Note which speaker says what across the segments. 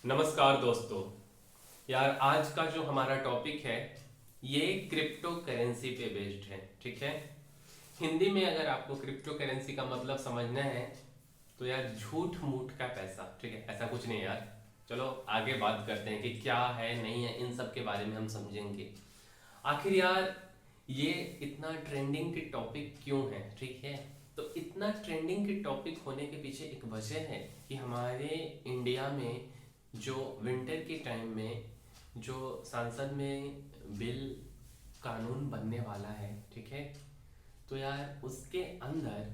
Speaker 1: नमस्कार दोस्तों। यार आज का जो हमारा टॉपिक है ये क्रिप्टो करेंसी पे बेस्ड है। ठीक है, हिंदी में अगर आपको क्रिप्टो करेंसी का मतलब समझना है तो यार झूठ मूठ का पैसा। ठीक है, ऐसा कुछ नहीं यार। चलो आगे बात करते हैं कि क्या है नहीं है, इन सब के बारे में हम समझेंगे। आखिर यार ये इतना ट्रेंडिंग के टॉपिक क्यों है? ठीक है, तो इतना ट्रेंडिंग के टॉपिक होने के पीछे एक वजह है कि हमारे इंडिया में जो विंटर के टाइम में जो संसद में बिल कानून बनने वाला है, ठीक है, तो यार उसके अंदर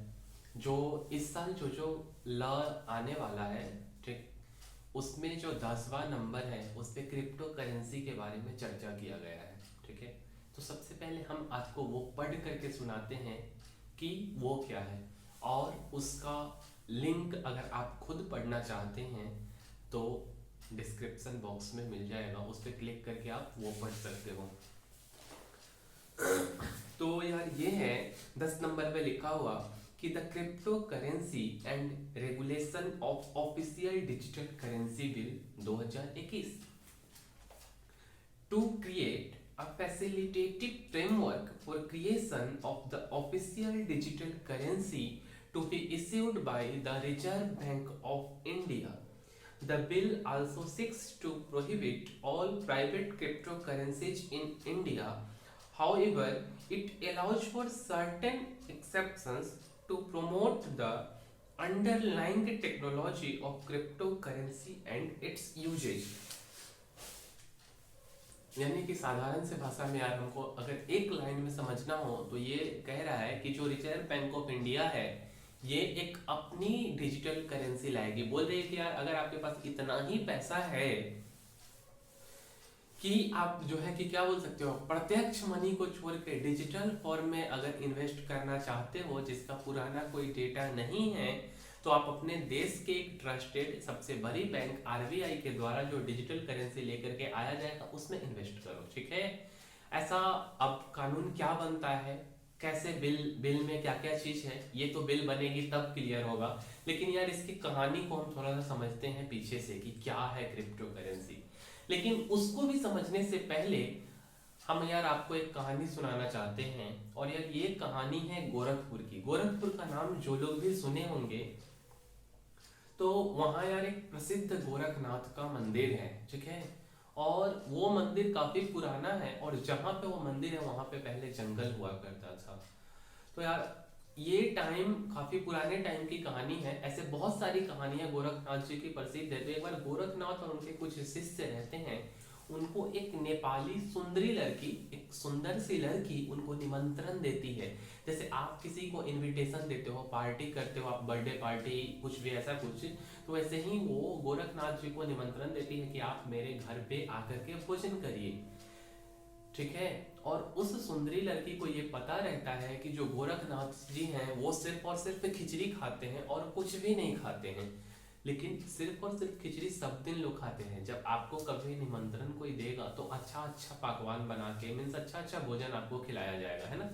Speaker 1: जो इस साल जो जो लॉ आने वाला है, ठीक, उसमें जो 10वां नंबर है उस पे क्रिप्टो करेंसी के बारे में चर्चा किया गया है। ठीक है, तो सबसे पहले हम आपको वो पढ़ करके सुनाते हैं कि वो क्या है, और उसका लिंक अगर आप खुद पढ़ना चाहते हैं तो डिस्क्रिप्शन बॉक्स में मिल जाएगा, उस पर क्लिक करके आप वो पढ़ सकते हो। तो यार ये है 10 नंबर पे लिखा हुआ कि the crypto currency and regulation of official digital currency bill 2021 to create a facilitative framework for creation of the official digital currency to be issued by the Reserve Bank of India. The bill also seeks to prohibit all private cryptocurrencies in India. However, it allows for certain exceptions to promote the underlying technology of cryptocurrency and its usage. यानी कि साधारण से भाषा में यार हमको अगर एक लाइन में समझना हो तो ये कह रहा है कि जो रिजर्व बैंक ऑफ इंडिया है ये एक अपनी डिजिटल करेंसी लाएगी। बोल रही है कि यार अगर आपके पास इतना ही पैसा है कि आप जो है कि क्या बोल सकते हो, प्रत्यक्ष मनी को छोड़ के डिजिटल फॉर्म में अगर इन्वेस्ट करना चाहते हो जिसका पुराना कोई डेटा नहीं है, तो आप अपने देश के एक ट्रस्टेड सबसे बड़ी बैंक आरबीआई के द्वारा जो डिजिटल करेंसी लेकर के आया जाएगा उसमें इन्वेस्ट करो। ठीक है, ऐसा अब कानून क्या बनता है, कैसे बिल बिल में क्या क्या चीज है, ये तो बिल बनेगी तब क्लियर होगा। लेकिन यार इसकी कहानी को हम थोड़ा सा समझते हैं पीछे से कि क्या है क्रिप्टो करेंसी। लेकिन उसको भी समझने से पहले हम यार आपको एक कहानी सुनाना चाहते हैं, और यार ये कहानी है गोरखपुर की। गोरखपुर का नाम जो लोग भी सुने होंगे, तो वहां यार एक प्रसिद्ध गोरखनाथ का मंदिर है। ठीक है, और वो मंदिर काफी पुराना है, और जहां पे वो मंदिर है वहां पे पहले जंगल हुआ करता था। तो यार ये टाइम काफी पुराने टाइम की कहानी है। ऐसे बहुत सारी कहानियां गोरखनाथ जी की प्रसिद्ध है। तो एक बार गोरखनाथ और उनके कुछ शिष्य रहते हैं, उनको एक नेपाली सुंदरी लड़की, एक सुंदर सी लड़की उनको निमंत्रण देती है। जैसे आप किसी को इनविटेशन देते हो, पार्टी करते हो, आप बर्थडे पार्टी कुछ भी ऐसा कुछ, तो वैसे ही वो गोरखनाथ जी को निमंत्रण देती है कि आप मेरे घर पे आकर के भोजन करिए। ठीक है, और उस सुंदरी लड़की को ये पता रहता है कि जो गोरखनाथ जी हैं वो सिर्फ और सिर्फ खिचड़ी खाते हैं और कुछ भी नहीं खाते हैं। लेकिन सिर्फ और सिर्फ खिचड़ी सब दिन लोग खाते हैं। जब आपको कभी निमंत्रण कोई देगा तो अच्छा अच्छा पकवान बना के, मीन्स अच्छा अच्छा भोजन आपको खिलाया जाएगा, है ना।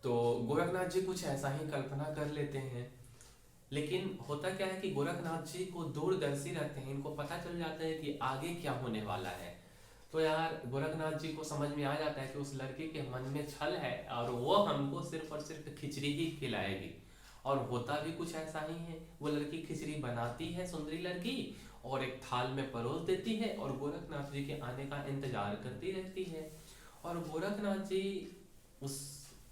Speaker 1: तो गोरखनाथ जी कुछ ऐसा ही कल्पना कर लेते हैं। लेकिन होता क्या है कि गोरखनाथ जी को दूरदर्शी रहते हैं, इनको पता चल जाता है कि आगे क्या होने वाला है। तो यार गोरखनाथ जी को समझ में आ जाता है कि उस लड़के के मन में छल है और वो हमको सिर्फ और सिर्फ खिचड़ी ही खिलाएगी। और होता भी कुछ ऐसा ही है। वो लड़की खिचड़ी बनाती है, सुंदरी लड़की, और एक थाल में परोस देती है और गोरखनाथ जी के आने का इंतजार करती रहती है। और गोरखनाथ जी उस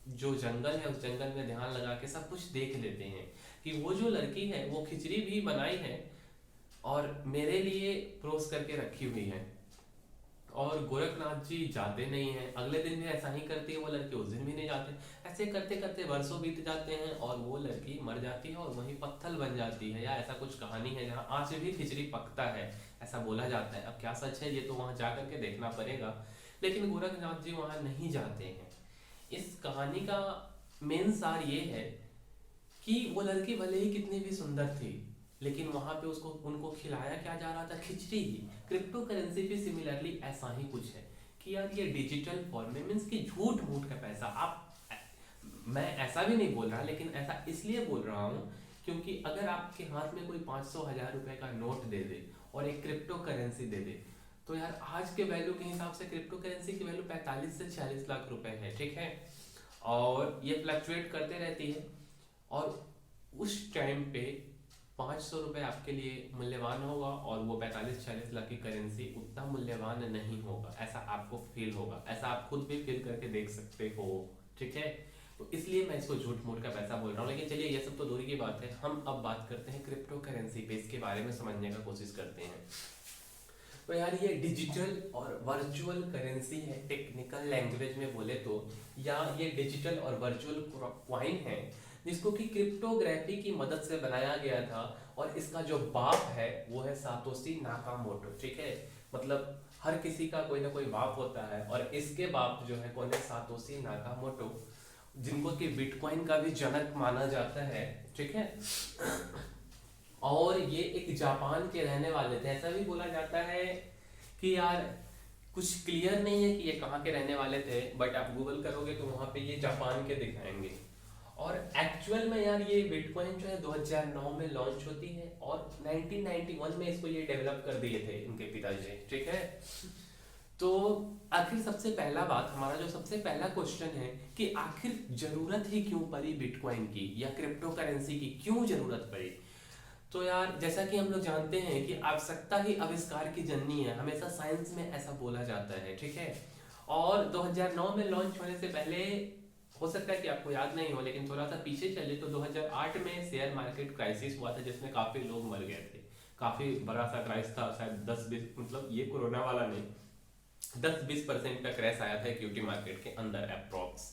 Speaker 1: जो जंगल है उस जंगल में ध्यान लगा के सब कुछ देख लेते हैं कि वो जो लड़की है वो खिचड़ी भी बनाई है और मेरे लिए परोस करके रखी हुई है। और गोरखनाथ जी जाते नहीं हैं। अगले दिन भी ऐसा ही करती है वो लड़की, उस दिन भी नहीं जाते। ऐसे करते करते वर्षों बीत जाते हैं और वो लड़की मर जाती है और वहीं पत्थर बन जाती है, या ऐसा कुछ कहानी है जहाँ आज भी खिचड़ी पकता है, ऐसा बोला जाता है। अब क्या सच है ये तो वहां जा करके देखना पड़ेगा। लेकिन गोरखनाथ जी वहां नहीं जाते हैं। इस कहानी का मेन सार ये है कि वो लड़की भले ही कितनी भी सुंदर थी, लेकिन वहां पे उसको उनको खिलाया क्या जा रहा था? खिचड़ी ही। क्रिप्टो करेंसी भी सिमिलरली ऐसा ही कुछ है कि यार ये डिजिटल फॉर्म में, मीन्स कि झूठ मूठ का पैसा। आप, मैं ऐसा भी नहीं बोल रहा, लेकिन ऐसा इसलिए बोल रहा हूँ क्योंकि अगर आपके हाथ में कोई 500,000 रुपए का नोट दे दे और एक क्रिप्टो करेंसी दे दे, तो यार आज के वैल्यू के हिसाब से क्रिप्टो करेंसी की वैल्यू 45 से 46 लाख रुपए है, ठीक है। और ये फ्लक्चुएट करते रहती है, और उस टाइम पे 500 रुपये आपके लिए मूल्यवान होगा और वो 45-46 लाख की करेंसी उतना मूल्यवान नहीं होगा, ऐसा आपको फील होगा, ऐसा आप खुद भी फील करके देख सकते हो, ठीक है। तो इसलिए मैं इसको झूठ मूठ का पैसा बोल रहा हूँ। लेकिन चलिए ये सब तो दूरी की बात है, हम अब बात करते हैं क्रिप्टो करेंसी पे, इसके बारे में समझने का कोशिश करते हैं। तो यार ये डिजिटल और वर्चुअल करेंसी है, टेक्निकल लैंग्वेज में बोले तो, या ये डिजिटल और वर्चुअल क्वाइन है जिसको कि क्रिप्टोग्राफी की मदद से बनाया गया था, और इसका जो बाप है वो है सातोशी नाकामोटो, ठीक है। मतलब हर किसी का कोई ना कोई बाप होता है, और इसके बाप जो है कौन है, सातोशी नाकामोटो, जिनको कि बिटकॉइन का भी जनक माना जाता है, ठीक है। और ये एक जापान के रहने वाले थे, ऐसा भी बोला जाता है कि यार कुछ क्लियर नहीं है कि ये कहाँ के रहने वाले थे, बट आप गूगल करोगे तो वहाँ पे ये जापान के दिखाएंगे। और एक्चुअल में यार ये बिटकॉइन जो है 2009 में लॉन्च होती है, और 1991 में इसको ये डेवलप कर दिए थे इनके पिताजी, ठीक है। तो आखिर सबसे पहला बात, हमारा जो सबसे पहला क्वेश्चन है कि आखिर जरूरत ही क्यों पड़ी बिटकॉइन की या क्रिप्टो करेंसी की, क्यों जरूरत पड़ी। तो यार जैसा कि हम लोग जानते हैं कि आवश्यकता ही आविष्कार की जननी है, हमेशा साइंस में ऐसा बोला जाता है, ठीक है। और 2009 में लॉन्च होने से पहले, हो सकता है कि आपको याद नहीं हो, लेकिन थोड़ा सा पीछे चले तो 2008 में शेयर मार्केट क्राइसिस हुआ था, जिसमें काफी लोग मर गए थे। काफी बड़ा सा क्राइस था, शायद 10-20, मतलब ये कोरोना वाला नहीं, 10-20% का क्रैश आया था इक्विटी मार्केट के अंदर अप्रॉक्स।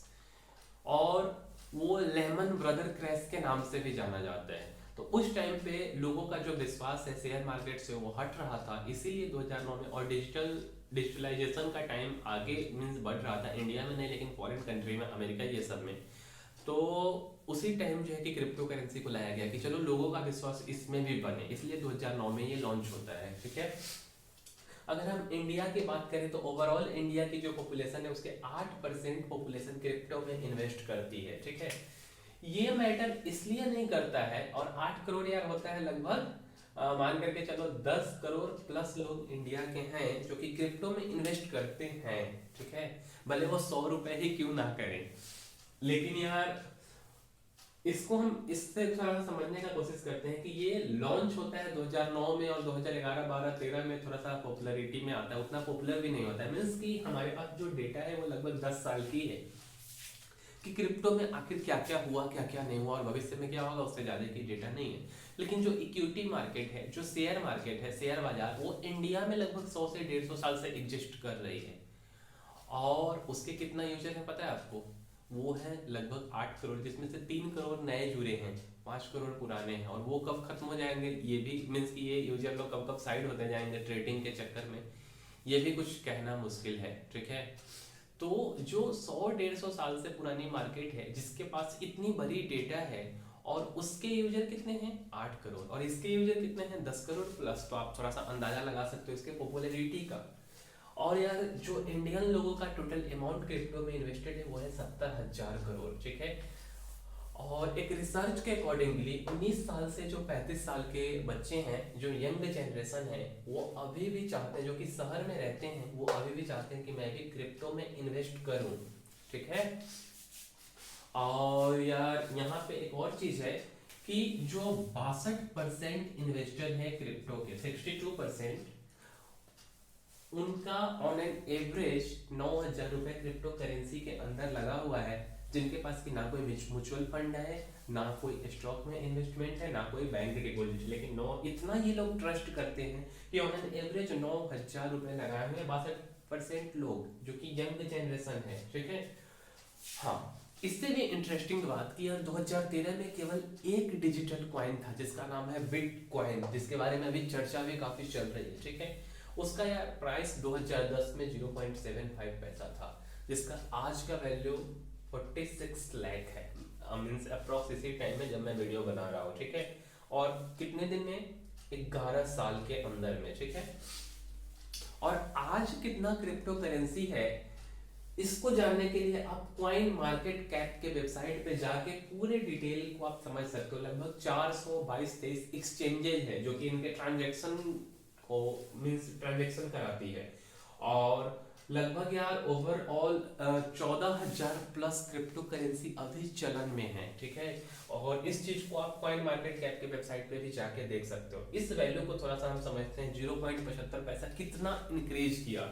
Speaker 1: और वो लेमन ब्रदर क्रैश के नाम से भी जाना जाता है। तो उस टाइम पे लोगों का जो विश्वास है शेयर मार्केट से वो हट रहा था, इसीलिए 2009 में, और डिजिटलाइजेशन का टाइम आगे मीन्स बढ़ रहा था, इंडिया में नहीं लेकिन फॉरेन कंट्री में, अमेरिका ये सब में। तो उसी टाइम जो है कि क्रिप्टो करेंसी को लाया गया कि चलो लोगों का विश्वास इसमें भी बने, इसलिए 2009 में ये लॉन्च होता है, ठीक है। अगर हम इंडिया की बात करें तो ओवरऑल इंडिया की जो पॉपुलेशन है उसके 8% पॉपुलेशन क्रिप्टो में इन्वेस्ट करती है, ठीक है। ये मैटर इसलिए नहीं करता है, और 8 करोड़ यार होता है लगभग, मान करके चलो 10 करोड़ प्लस लोग इंडिया के हैं जो कि क्रिप्टो में इन्वेस्ट करते हैं, ठीक है। भले वो 100 रुपए ही क्यों ना करें, लेकिन यार इसको हम इससे थोड़ा सा समझने का कोशिश करते हैं कि ये लॉन्च होता है 2009 में, और 2011, 12, 13 में थोड़ा सा पॉपुलैरिटी में आता है, उतना पॉपुलर भी नहीं होता है। मीन्स कि हमारे पास जो डेटा है वो लगभग 10 साल की है कि क्रिप्टो में आखिर क्या क्या हुआ, क्या क्या नहीं हुआ, और भविष्य में क्या होगा, उससे ज्यादा की डेटा नहीं है। लेकिन जो इक्विटी मार्केट है, जो शेयर मार्केट है, शेयर बाजार, वो इंडिया में लगभग 100 से 150 साल से एग्जिस्ट कर रही है, और उसके कितना यूजर है पता है आपको, वो है लगभग 8 करोड़, जिसमें से 3 करोड़ नए जुड़े हैं, 5 करोड़ पुराने हैं, और वो कब खत्म हो जाएंगे ये भी, मीन्स कि ये यूजर लोग कब कब साइड होते जाएंगे ट्रेडिंग के चक्कर में, ये भी कुछ कहना मुश्किल है, ठीक है। तो जो 100-150 साल से पुरानी मार्केट है, जिसके पास इतनी बड़ी डेटा है, और उसके यूजर कितने हैं, 8 करोड़, और इसके यूजर कितने हैं, 10 करोड़ प्लस, तो आप थोड़ा सा अंदाजा लगा सकते हो इसके पॉपुलैरिटी का। और यार जो इंडियन लोगों का टोटल अमाउंट क्रिप्टो में इन्वेस्टेड है वो है 70,000 करोड़, ठीक है। और एक रिसर्च के अकॉर्डिंगली 19 साल से जो 35 साल के बच्चे हैं, जो यंग जनरेशन है, वो अभी भी चाहते हैं, जो कि शहर में रहते हैं, वो अभी भी चाहते हैं कि मैं भी क्रिप्टो में इन्वेस्ट करूं, ठीक है। और यार यहाँ पे एक और चीज है कि जो 62% इन्वेस्टर है क्रिप्टो के, 62% उनका ऑन एन एवरेज 9,000 रुपए क्रिप्टो करेंसी के अंदर लगा हुआ है, जिनके पास की ना कोई म्यूचुअल फंड है, ना कोई स्टॉक में इन्वेस्टमेंट है, ना कोई बैंक डिपॉजिट, लेकिन इतना ये लोग ट्रस्ट करते हैं कि ऑन एन एवरेज 9,000 रुपए लगाए हुए 62% लोग, जो कि यंग जनरेशन है, ठीक है। हाँ, इससे भी इंटरेस्टिंग बात कि यार 2013 में केवल एक डिजिटल कॉइन था जिसका नाम है बिटकॉइन, जिसके बारे में अभी चर्चा भी काफी चल रही है, ठीक है। उसका यार प्राइस 2010 में 0.75 पैसा था, जिसका आज का वैल्यू 46 लाख है, मींस अप्रॉक्स इसी टाइम में जब मैं वीडियो बना रहा हूँ, ठीक है। और कितने दिन में, 11 साल के अंदर में, ठीक है। और आज कितना क्रिप्टो करेंसी है, इसको जानने के लिए आप कॉइन मार्केट कैप के वेबसाइट पे जाके पूरे डिटेल को आप समझ सकते हो। लगभग 422-23 एक्सचेंजेज है जो कि इनके ट्रांजैक्शन को मींस ट्रांजैक्शन कराती है, और लगभग यार ओवरऑल 14,000 प्लस क्रिप्टो करेंसी अभी चलन में है, ठीक है। और इस चीज को आप कॉइन मार्केट कैप के वेबसाइट पे भी जाके देख सकते हो। इस वैल्यू को थोड़ा सा हम समझते हैं, 0.75 पैसा कितना इंक्रीज किया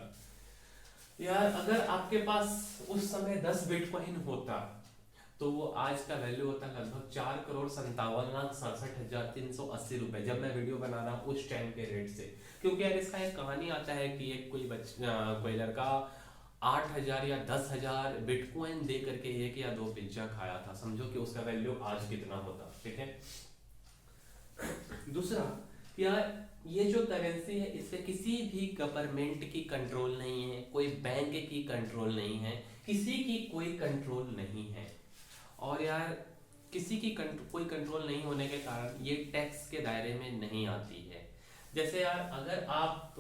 Speaker 1: यार। अगर आपके पास उस समय 10 बिटकॉइन होता तो वो आज का वैल्यू होता लगभग 4,57,67,380 रुपए, जब मैं वीडियो बना रहा हूँ उस टाइम के रेट से। क्योंकि यार इसका एक कहानी आता है कि एक कोई लड़का 8,000 या 10,000 बिटकॉइन दे करके एक या दो पिज्जा खाया था। समझो कि उसका वैल्यू आज कितना होता, ठीक है। दूसरा यार, ये जो करेंसी है इस पे किसी भी गवर्नमेंट की कंट्रोल नहीं है, कोई बैंक की कंट्रोल नहीं है, किसी की कोई कंट्रोल नहीं है। और यार किसी की कोई कंट्रोल नहीं होने के कारण ये टैक्स के दायरे में नहीं आती है। जैसे यार अगर आप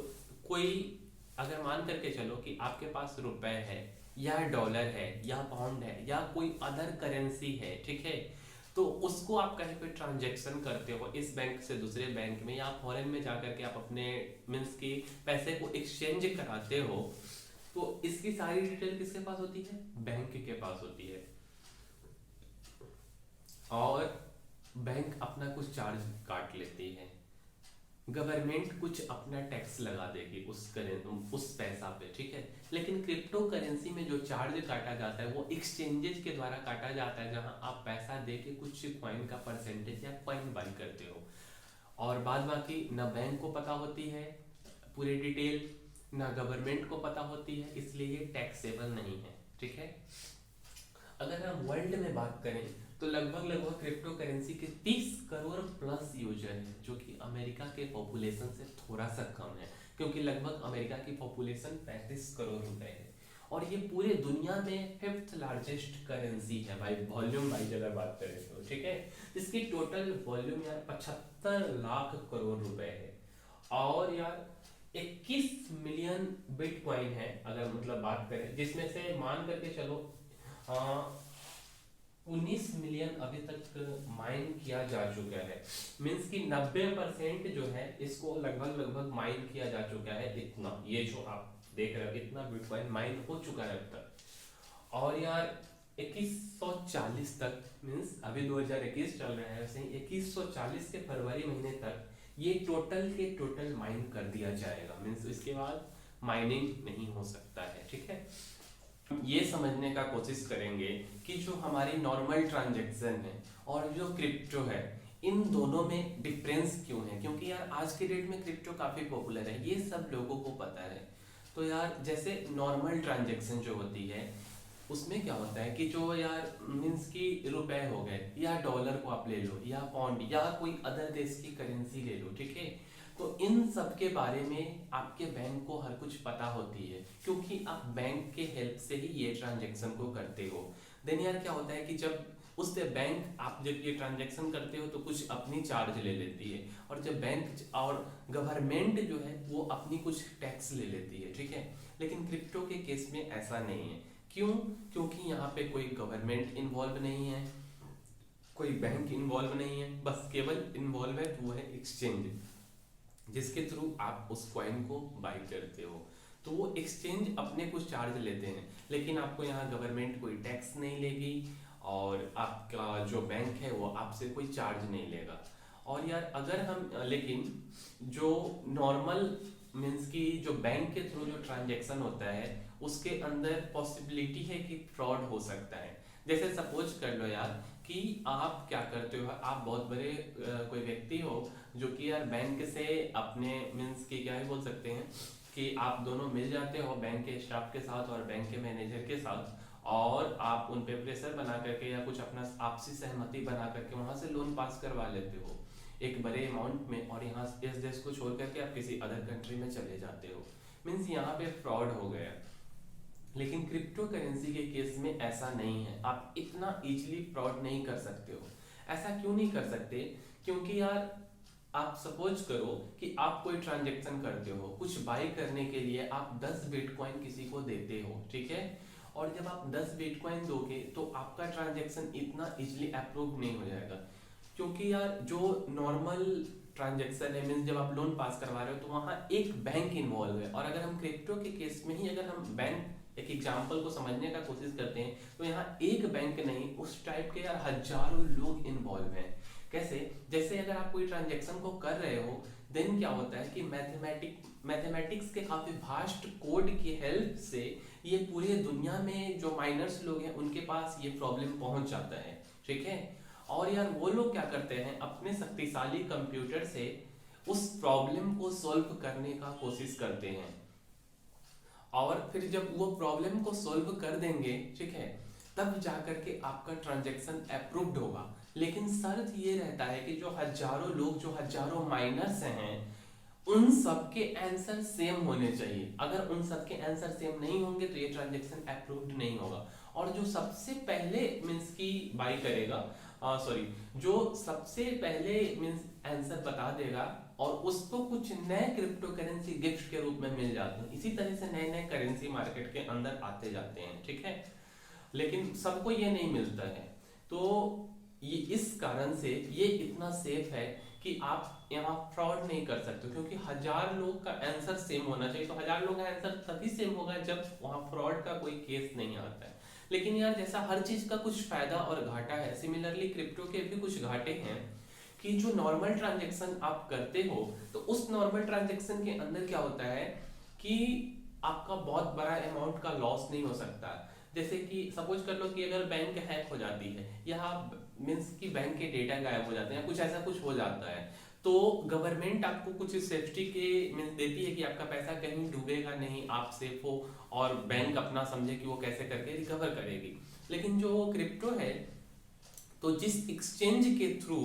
Speaker 1: कोई, अगर मान करके चलो कि आपके पास रुपए है या डॉलर है या पाउंड है या कोई अदर करेंसी है, ठीक है, तो उसको आप कहीं पे ट्रांजैक्शन करते हो इस बैंक से दूसरे बैंक में, या फॉरेन में जाकर के आप अपने मीन्स की पैसे को एक्सचेंज कराते हो, तो इसकी सारी डिटेल किसके पास होती है? बैंक के पास होती है। और बैंक अपना कुछ चार्ज काट लेती है, गवर्नमेंट कुछ अपना टैक्स लगा देगी उस पैसा पे, ठीक है। लेकिन क्रिप्टो करेंसी में जो चार्ज काटा जाता है वो एक्सचेंजेस के द्वारा काटा जाता है, जहां आप पैसा दे के कुछ कॉइन का परसेंटेज या कॉइन बाई करते हो, और बाद बाकी ना बैंक को पता होती है पूरी डिटेल, ना गवर्नमेंट को पता होती है, इसलिए ये टैक्सेबल नहीं है, ठीक है। अगर हम वर्ल्ड में बात करें तो लगभग क्रिप्टो करेंसी के 30 करोड़ प्लस यूजर हैं, जो कि अमेरिका के पॉपुलेशन से थोड़ा सा कम है, क्योंकि लगभग अमेरिका की पॉपुलेशन 35 करोड़ रुपए है। और ये पूरे दुनिया में 5th लार्जेस्ट करेंसी है भाई, वॉल्यूम वाइज अगर बात करें तो, ठीक है। इसकी टोटल वॉल्यूम यार 75 लाख करोड़ रुपए है। और यार 21 मिलियन बिटकॉइन है अगर मतलब बात करें, जिसमें से मान करके चलो 19 मिलियन अभी तक माइन किया जा चुका है। मींस कि 90% जो है इसको लगभग माइन किया जा चुका है। इतना ये जो आप देख रहे हो इतना बिटकॉइन माइन हो चुका है अब तक। और यार 2140 तक, मींस अभी 2021 चल रहा है, वैसे ही 2140 के फरवरी महीने तक ये टोटल के टोटल माइन कर दिया जाएगा। मींस इसके बाद माइनिंग नहीं हो सकता है, ठीक है। ये समझने का कोशिश करेंगे कि जो हमारी नॉर्मल ट्रांजैक्शन है और जो क्रिप्टो है, इन दोनों में डिफरेंस क्यों है। क्योंकि यार आज के डेट में क्रिप्टो काफी पॉपुलर है, ये सब लोगों को पता है। तो यार जैसे नॉर्मल ट्रांजैक्शन जो होती है उसमें क्या होता है कि जो यार मीन्स की रुपए हो गए या डॉलर को आप ले लो या पाउंड या कोई अदर देश की करेंसी ले लो, ठीक है, तो इन सब के बारे में आपके बैंक को हर कुछ पता होती है, क्योंकि आप बैंक के हेल्प से ही ये ट्रांजैक्शन को करते हो। देन यार क्या होता है कि जब उससे बैंक आप जब ये ट्रांजैक्शन करते हो तो कुछ अपनी चार्ज ले लेती है, और जब बैंक और गवर्नमेंट जो है वो अपनी कुछ टैक्स ले लेती है, ठीक है। लेकिन क्रिप्टो के केस में ऐसा नहीं है। क्यों? क्योंकि यहाँ पे कोई गवर्नमेंट इन्वॉल्व नहीं है, कोई बैंक इन्वॉल्व नहीं है, बस केवल इन्वॉल्व है वो है एक्सचेंज, जिसके थ्रू आप उस कॉइन को बाई करते हो। तो वो एक्सचेंज अपने कुछ चार्ज लेते हैं, लेकिन आपको यहाँ गवर्नमेंट कोई टैक्स नहीं लेगी और आपका जो बैंक है वो आपसे कोई चार्ज नहीं लेगा। और यार अगर हम लेकिन जो नॉर्मल मीन्स की जो बैंक के थ्रू जो ट्रांजैक्शन होता है उसके अंदर पॉसिबिलिटी है कि फ्रॉड हो सकता है। जैसे सपोज कर लो यार कि आप क्या करते हो, आप बहुत बड़े कोई व्यक्ति हो जो कि यार बैंक से अपने मीन्स की क्या ही बोल सकते हैं कि आप दोनों मिल जाते हो बैंक के स्टाफ के साथ और बैंक के मैनेजर के साथ, और आप उन पे प्रेशर बना करके या कुछ अपना आपसी सहमति बना करके वहां से लोन पास करवा लेते हो एक बड़े अमाउंट में, और यहाँ इस देश को छोड़ करके आप किसी अदर कंट्री में चले जाते हो। मीन्स यहाँ पे फ्रॉड हो गया। लेकिन क्रिप्टो करेंसी के केस में ऐसा नहीं है, आप इतना इजीली फ्रॉड नहीं कर सकते हो। ऐसा क्यों नहीं कर सकते? क्योंकि यार आप सपोज करो कि आप कोई ट्रांजैक्शन करते हो, कुछ बाई करने के लिए आप 10 बिटकॉइन किसी को देते हो, ठीक है, और जब आप 10 बिटकॉइन दोगे तो आपका ट्रांजैक्शन इतना इजीली अप्रूव नहीं हो जाएगा, क्योंकि यार जो नॉर्मल ट्रांजैक्शन है मीन्स जब आप लोन पास करवा रहे हो तो वहाँ एक बैंक इन्वॉल्व है, और अगर हम क्रिप्टो के केस में ही अगर हम बैंक एक एग्जांपल को समझने का कोशिश करते हैं तो यहाँ एक बैंक नहीं, उस टाइप के यार हजारों लोग इन्वॉल्व हैं। कैसे? जैसे अगर आप कोई ट्रांजैक्शन को कर रहे हो, देन क्या होता है कि मैथमेटिक्स के काफी वास्ट कोड की हेल्प से ये पूरे दुनिया में जो माइनर्स लोग हैं उनके पास ये प्रॉब्लम पहुंच जाता है, ठीक है। और यार वो लोग क्या करते हैं, अपने शक्तिशाली कंप्यूटर से उस प्रॉब्लम को सॉल्व करने का कोशिश करते हैं, और फिर जब वो प्रॉब्लम को सॉल्व कर देंगे, ठीक है, तब जाकर के आपका ट्रांजैक्शन अप्रूव्ड होगा। लेकिन शर्त ये रहता है कि जो हजारों लोग, जो हजारों माइनर्स हैं, उन सबके आंसर सेम होने चाहिए। अगर उन सबके आंसर सेम नहीं होंगे तो ये ट्रांजैक्शन अप्रूव्ड नहीं होगा। और जो सबसे पहले मींस की बाई करेगा, सॉरी, जो सबसे पहले मींस आंसर बता देगा और उसको कुछ नए क्रिप्टो करेंसी गिफ्ट के रूप में मिल जाते हैं। इसी तरह से नए नए करेंसी मार्केट के अंदर आते जाते हैं, ठीक है। लेकिन सबको ये नहीं मिलता है, तो ये इस कारण से ये इतना सेफ है कि आप यहाँ फ्रॉड नहीं कर सकते, क्योंकि 1000 लोग का आंसर सेम होना चाहिए। तो 1000 लोग का आंसर तभी सेम होगा जब वहाँ फ्रॉड का कोई केस नहीं आता है। लेकिन यार जैसा हर चीज का कुछ फायदा और घाटा है, सिमिलरली क्रिप्टो के भी कुछ घाटे हैं कि जो नॉर्मल ट्रांजैक्शन आप करते हो तो उस नॉर्मल ट्रांजैक्शन के अंदर क्या होता है कि आपका बहुत बड़ा अमाउंट का लॉस नहीं हो सकता। जैसे कि सपोज कर लो कि अगर बैंक हैक हो जाती है या मीन्स कि बैंक के डेटा गायब हो जाते हैं, कुछ ऐसा कुछ हो जाता है, तो गवर्नमेंट आपको कुछ सेफ्टी के मीन्स देती है कि आपका पैसा कहीं डूबेगा नहीं, आप सेफ हो, और बैंक अपना समझे कि वो कैसे करके रिकवर करेगी। लेकिन जो क्रिप्टो है, तो जिस एक्सचेंज के थ्रू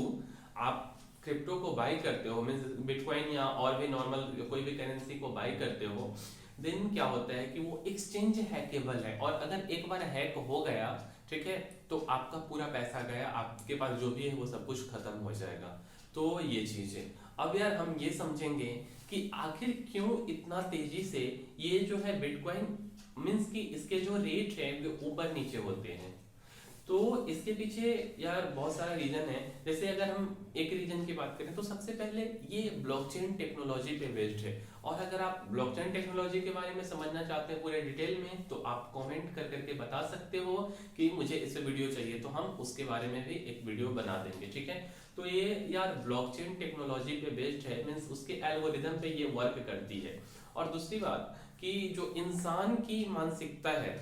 Speaker 1: आप क्रिप्टो को बाई करते हो, मीन्स बिटकॉइन या और भी नॉर्मल कोई भी करेंसी को बाई करते हो, देन क्या होता है कि वो एक्सचेंज हैकेबल है, और अगर एक बार हैक हो गया, ठीक है, तो आपका पूरा पैसा गया, आपके पास जो भी है वो सब कुछ खत्म हो जाएगा। तो ये चीज है। अब यार हम ये समझेंगे कि आखिर क्यों इतना तेजी से ये जो है बिटकॉइन मीन्स कि इसके जो रेट है वो ऊपर नीचे होते हैं। तो इसके पीछे यार बहुत सारा रीजन है। जैसे अगर हम एक रीजन की बात करें तो सबसे पहले ये ब्लॉकचेन टेक्नोलॉजी पे बेस्ड है, और अगर आप ब्लॉकचेन टेक्नोलॉजी के बारे में समझना चाहते हैं पूरे डिटेल में तो आप कमेंट कर करके बता सकते हो कि मुझे इस वीडियो चाहिए, तो हम उसके बारे में भी एक वीडियो बना देंगे, ठीक है। तो ये यार ब्लॉकचेन टेक्नोलॉजी पे बेस्ड है, मीन्स उसके एल्गोरिदम पे ये वर्क करती है। और दूसरी बात कि जो इंसान की मानसिकता है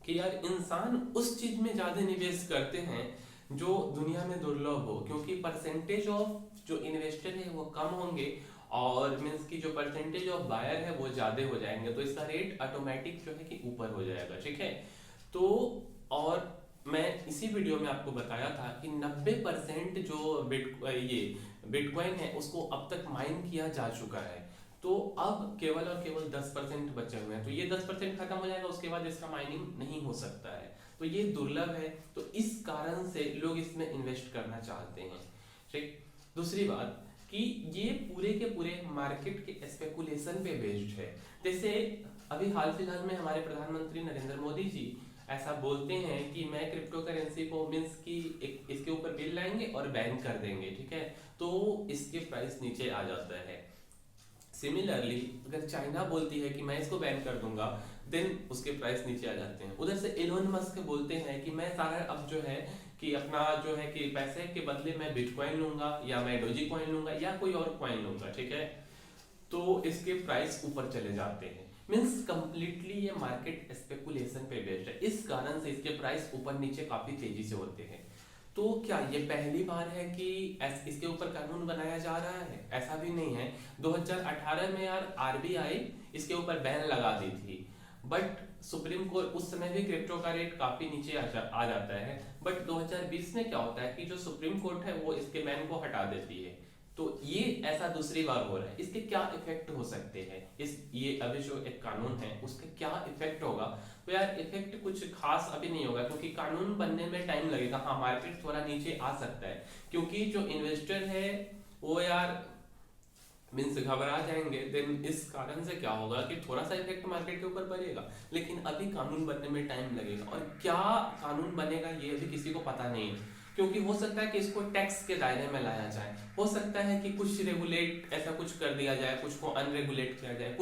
Speaker 1: कि यार इंसान उस चीज में ज्यादा निवेश करते हैं जो दुनिया में दुर्लभ हो, क्योंकि परसेंटेज ऑफ जो इन्वेस्टर है वो कम होंगे और मीन्स की जो परसेंटेज ऑफ बायर है वो ज्यादा हो जाएंगे, तो इसका रेट ऑटोमेटिक जो है कि ऊपर हो जाएगा, ठीक है। तो और मैं इसी वीडियो में आपको बताया था कि 90% जो बिटकॉइन है उसको अब तक माइन किया जा चुका है, तो अब केवल और केवल 10% बचे हुए हैं। तो ये 10% खत्म हो जाएगा, उसके बाद इसका माइनिंग नहीं हो सकता है, तो ये दुर्लभ है, तो इस कारण से लोग इसमें इन्वेस्ट करना चाहते हैं, ठीक। दूसरी बात कि ये पूरे के पूरे मार्केट के स्पेकुलेशन पे बेस्ड है। जैसे अभी हाल फिलहाल में हमारे प्रधानमंत्री नरेंद्र मोदी जी ऐसा बोलते हैं कि मैं क्रिप्टो करेंसी को मीन्स की इसके ऊपर बिल लाएंगे और बैन कर देंगे, ठीक है, तो इसके प्राइस नीचे आ जाता है। सिमिलरली अगर चाइना बोलती है कि मैं इसको बैन कर दूंगा, देन उसके प्राइस नीचे आ जाते हैं। उधर से एलोन मस्क बोलते हैं कि मैं सारा अब जो है कि अपना जो है कि पैसे के बदले मैं बिटकॉइन लूंगा या मैं डोजी कॉइन लूंगा या कोई और कॉइन लूंगा, ठीक है, तो इसके प्राइस ऊपर चले जाते हैं। मीन्स कंप्लीटली ये मार्केट स्पेकुलेशन पे बेस्ड है, इस कारण से इसके प्राइस ऊपर नीचे काफी तेजी से होते हैं। तो क्या ये पहली बार है कि इसके ऊपर कानून बनाया जा रहा है? ऐसा भी नहीं है। 2018 में यार आरबीआई इसके ऊपर बैन लगा दी थी, बट सुप्रीम कोर्ट उस समय भी क्रिप्टो का रेट काफी नीचे आ जाता है, बट 2020 में क्या होता है कि जो सुप्रीम कोर्ट है वो इसके बैन को हटा देती है। तो ये ऐसा दूसरी बार हो रहा है, इसके क्या इफेक्ट हो सकते हैं, ये अभी जो एक कानून है उसके क्या इफेक्ट होगा? तो यार इफेक्ट कुछ खास अभी नहीं होगा, क्योंकि कानून बनने में टाइम लगेगा। हाँ, मार्केट थोड़ा नीचे आ सकता है, क्योंकि जो इन्वेस्टर है वो यार मीन्स घबरा जाएंगे, देन इस कारण से क्या होगा कि थोड़ा सा इफेक्ट मार्केट के ऊपर पड़ेगा, लेकिन अभी कानून बनने में टाइम लगेगा। और क्या कानून बनेगा ये अभी किसी को पता नहीं है, क्योंकि हो सकता है कि इसको टैक्स के दायरे में लाया जाए, हो सकता है कि कुछ रेगुलेट ऐसा कुछ कर दिया जाए, कुछ को अनरेगुलेट किया जाए,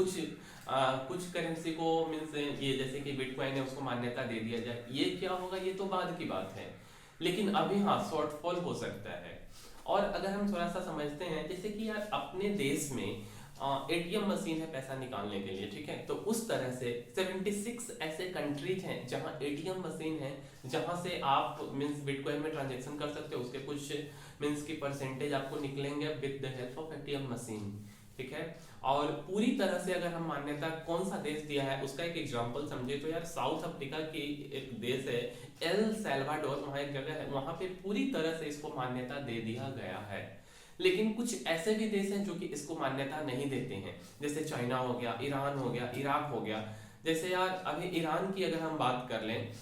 Speaker 1: कुछ करेंसी को मीन्स ये जैसे कि बिटकॉइन है उसको मान्यता दे दिया जाए। ये क्या होगा ये तो बाद की बात है, लेकिन अभी हाँ शॉर्टफॉल हो सकता है। और अगर हम थोड़ा सा समझते हैं, जैसे कि यार अपने देश में एटीएम मशीन है पैसा निकालने के लिए, ठीक है, तो उस तरह से 76 ऐसे कंट्रीज हैं जहां एटीएम मशीन है, जहां से आप मींस बिटकॉइन में ट्रांजैक्शन कर सकते हो, उसके कुछ मींस की परसेंटेज आपको निकलेंगे with the help of ATM machine, ठीक है। और पूरी तरह से अगर हम मान्यता कौन सा देश दिया है उसका एक एग्जांपल समझे तो यार साउथ अफ्रीका की एक देश है एल सैल्वाडोर, वहां एक जगह है, वहां पे पूरी तरह से इसको मान्यता दे दिया गया है। लेकिन कुछ ऐसे भी देश हैं जो कि इसको मान्यता नहीं देते हैं, जैसे चाइना हो गया, ईरान हो गया, इराक हो गया। जैसे यार अभी ईरान की अगर हम बात कर लें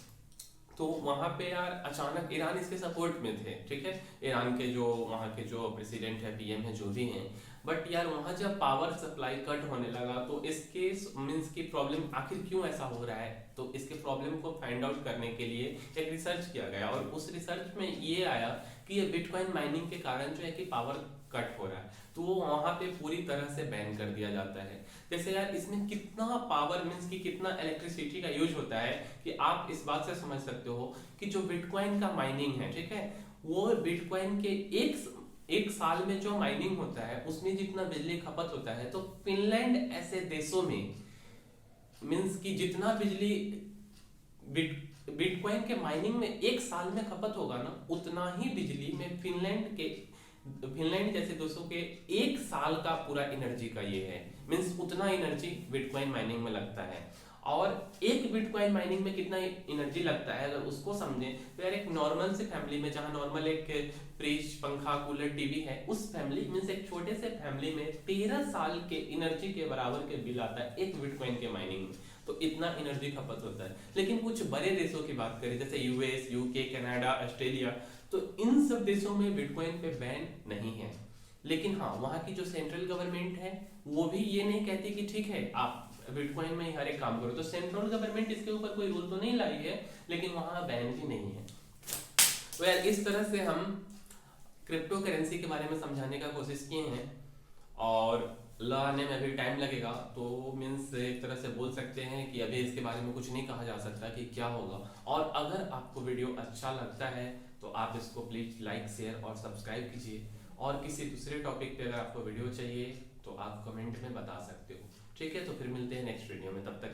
Speaker 1: तो वहां पे यार अचानक ईरान इसके सपोर्ट में थे, ठीक है, ईरान के जो वहां के जो प्रेसिडेंट है, पीएम है, जो भी हैं, बट यार वहां जब पावर सप्लाई कट होने लगा तो इसके मींस की प्रॉब्लम आखिर क्यों ऐसा हो रहा है, तो इसके प्रॉब्लम को फाइंड आउट करने के लिए एक रिसर्च किया गया और उस रिसर्च में ये आया कि ये बिटकॉइन माइनिंग के कारण जो है कि पावर कट हो रहा है, तो वो वहां पे पूरी तरह से बैन कर दिया जाता है। जैसे यार इसमें कितना पावर मींस की कितना इलेक्ट्रिसिटी का यूज होता है कि आप इस बात से समझ सकते हो कि जो बिटकॉइन का माइनिंग है, ठीक है, वो बिटकॉइन के एक साल में जो माइनिंग होता है उसमें जितना बिजली खपत होता है, तो फिनलैंड ऐसे देशों में मींस की जितना बिजली बिटकॉइन के माइनिंग में एक साल में खपत होगा ना, उतना ही बिजली में फिनलैंड जैसे देशों के एक साल का पूरा एनर्जी का ये है, मींस उतना एनर्जी बिटकॉइन माइनिंग में लगता है। और एक बिटकॉइन माइनिंग में कितना एनर्जी लगता है अगर उसको समझें तो यार एक नॉर्मल से फैमिली में जहां नॉर्मल एक फ्रिज, पंखा, कूलर, टीवी है, उस फैमिली मींस एक छोटे से फैमिली में 13 साल के एनर्जी के बराबर के बिल आता है एक बिटकॉइन के माइनिंग में, तो इतना एनर्जी खपत होता है। लेकिन कुछ बड़े देशों की बात करें जैसे यूएस, यूके, कनाडा, ऑस्ट्रेलिया, तो इन सब देशों में बिटकॉइन पे बैन नहीं है। लेकिन हाँ वहाँ की जो सेंट्रल गवर्नमेंट है वो भी ये नहीं कहती कि ठीक है आप बिटकॉइन में ही हर एक काम करो, तो सेंट्रल गवर्नमेंट इसके ऊपर कोई रूल तो नहीं लाई है, लेकिन वहाँ बैन भी नहीं है। तो यार इस तरह से हम क्रिप्टो करेंसी के बारे में समझाने का कोशिश किए हैं और लाने में अभी टाइम लगेगा, तो मीन्स एक तरह से बोल सकते हैं कि अभी इसके बारे में कुछ नहीं कहा जा सकता कि क्या होगा। और अगर आपको वीडियो अच्छा लगता है तो आप इसको प्लीज लाइक, शेयर और सब्सक्राइब कीजिए, और किसी दूसरे टॉपिक पे अगर आपको वीडियो चाहिए तो आप कमेंट में बता सकते हो, ठीक है। तो फिर मिलते हैं नेक्स्ट वीडियो में, तब तक